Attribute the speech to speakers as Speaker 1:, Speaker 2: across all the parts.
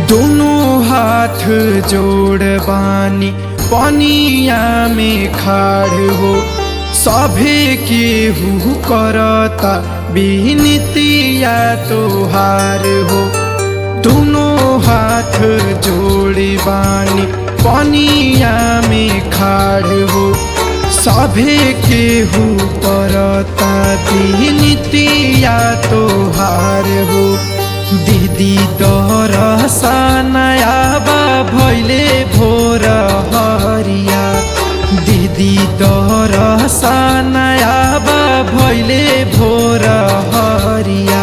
Speaker 1: दोनों हाथ जोड़ बानी पनिया में खाड़ हो, सभे केहू करता बिनतिया तोहार हो। दोनों हाथ जोड़ बानी पनिया में खाड़ हो, सभे केहू करता बिनतिया तोहार हो। दीदी दरसनया बा भैले भोर हरिया, दीदी दरसनया बा भैले भोर हरिया।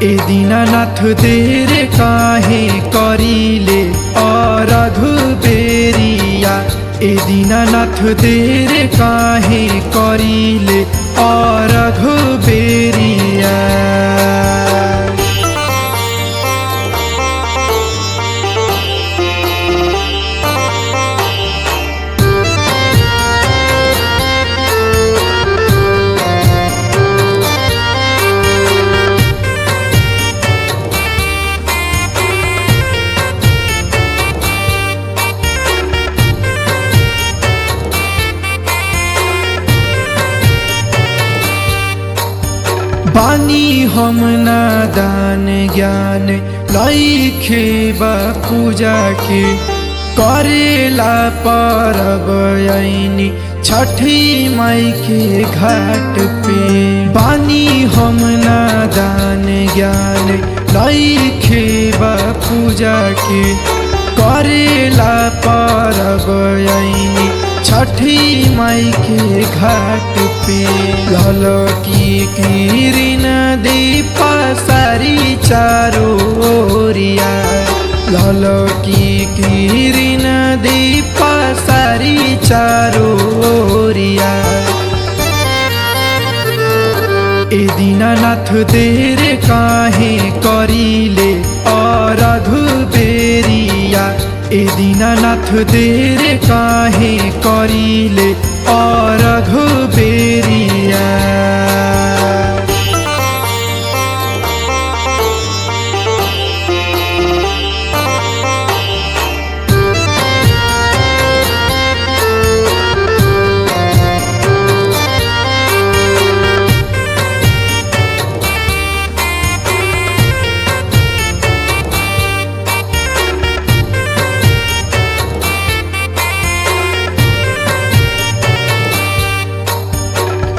Speaker 1: ए दीनानाथ देर काहे करिले अरघ बेरिया, ए दीनानाथ देर काहे करिले अरघ बेरिया। बानी हम नादान ज्ञान लइखे बा पूजा के, करेला परब आईनी छठी माई के घाट पे। बानी हम नादान ज्ञान लइखे बा पूजा के, करेला परब आईनी छठी माई के घाट पे। ललकी किरण दीपा सारी चारो ओरिया, ललकी किरण दीपा सारी चारो ओरिया। ए दीनानाथ देर काहे करिले अरघ बेरिया, ए दीनानाथ देर काहे करिले अरघ बेरिया।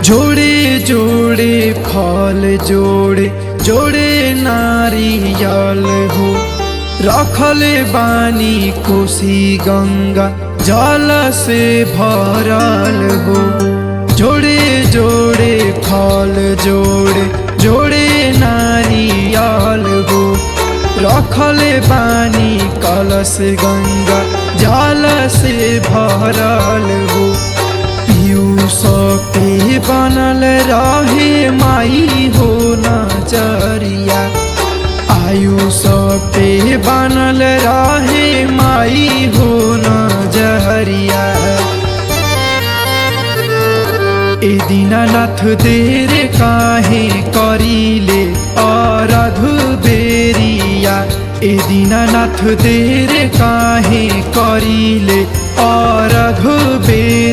Speaker 1: जोड़े जोड़े फल जोड़े जोड़े नारियल हो, रखल बानी कोसी गंगा जल से भरल हो। जोड़े जोड़े फल जोड़े जोड़े नारियल हो, रखल बानी कलश गंगा जल से भरल हो। पे बनल रहे माई हो नजरिया, आयुष पे बनल रहे माई हो नजरिया। ए दीनानाथ देर काहे करिले अरघ बेरिया, ए दीनानाथ देर काहे करिले अरघ बेरिया।